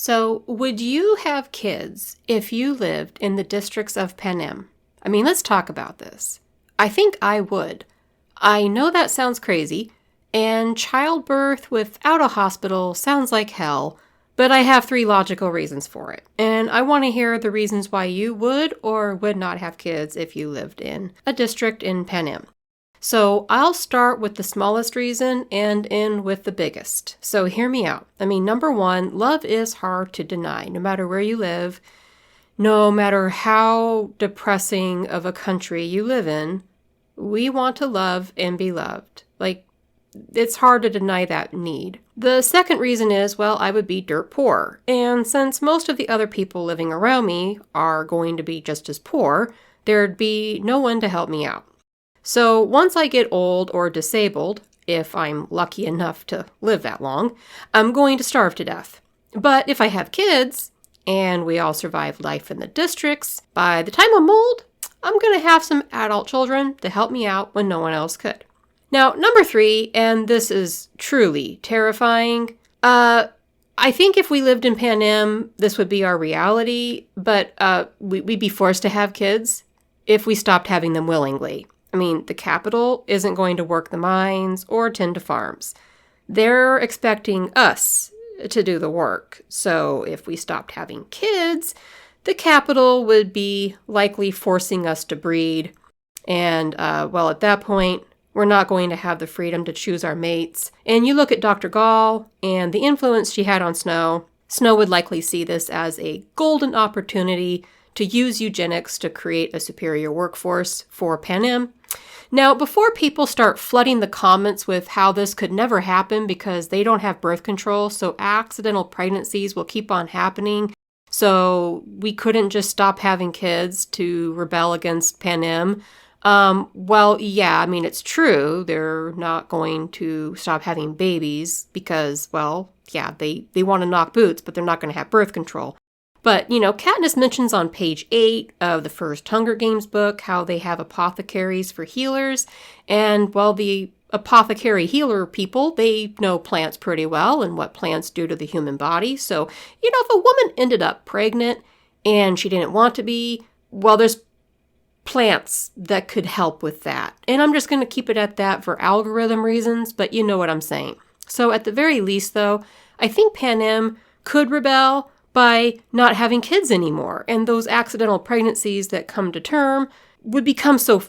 So, would you have kids if you lived in the districts of Panem? I mean, let's talk about this. I think I would. I know that sounds crazy, and childbirth without a hospital sounds like hell, but I have 3 logical reasons for it. And I want to hear the reasons why you would or would not have kids if you lived in a district in Panem. So I'll start with the smallest reason and end with the biggest. So hear me out. I mean, number 1, love is hard to deny, no matter where you live, no matter how depressing of a country you live in. We want to love and be loved. Like, it's hard to deny that need. The second reason is, well, I would be dirt poor. And since most of the other people living around me are going to be just as poor, there'd be no one to help me out. So once I get old or disabled, if I'm lucky enough to live that long, I'm going to starve to death. But if I have kids, and we all survive life in the districts, by the time I'm old, I'm going to have some adult children to help me out when no one else could. Now, number 3, and this is truly terrifying, I think if we lived in Panem, this would be our reality, but we'd be forced to have kids if we stopped having them willingly. I mean, the capital isn't going to work the mines or tend to farms. They're expecting us to do the work. So if we stopped having kids, the capital would be likely forcing us to breed. And, well, at that point, we're not going to have the freedom to choose our mates. And you look at Dr. Gall and the influence she had on Snow. Snow would likely see this as a golden opportunity to use eugenics to create a superior workforce for Panem. Now, before people start flooding the comments with how this could never happen because they don't have birth control, so accidental pregnancies will keep on happening, so we couldn't just stop having kids to rebel against Panem. Well, yeah, I mean, it's true. They're not going to stop having babies because, well, yeah, they want to knock boots, but they're not going to have birth control. But, Katniss mentions on page 8 of the first Hunger Games book how they have apothecaries for healers. And, well, the apothecary healer people, they know plants pretty well and what plants do to the human body. So, if a woman ended up pregnant and she didn't want to be, well, there's plants that could help with that. And I'm just going to keep it at that for algorithm reasons, but you know what I'm saying. So at the very least, though, I think Panem could rebel by not having kids anymore, and those accidental pregnancies that come to term could become so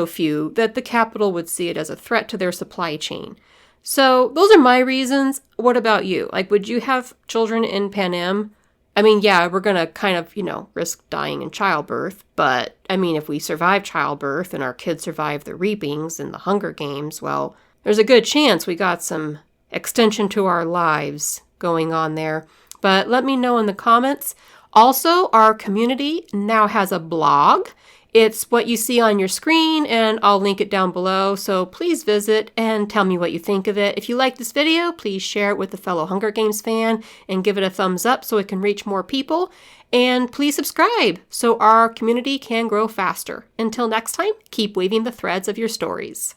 few that the capital would see it as a threat to their supply chain. So those are my reasons. What about you? Like, would you have children in Panem? I mean, yeah, we're going to kind of, risk dying in childbirth, but I mean, if we survive childbirth and our kids survive the reapings and the Hunger Games, well, there's a good chance we got some extension to our lives going on there. But let me know in the comments. Also, our community now has a blog. It's what you see on your screen, and I'll link it down below. So please visit and tell me what you think of it. If you like this video, please share it with a fellow Hunger Games fan and give it a thumbs up so it can reach more people. And please subscribe so our community can grow faster. Until next time, keep weaving the threads of your stories.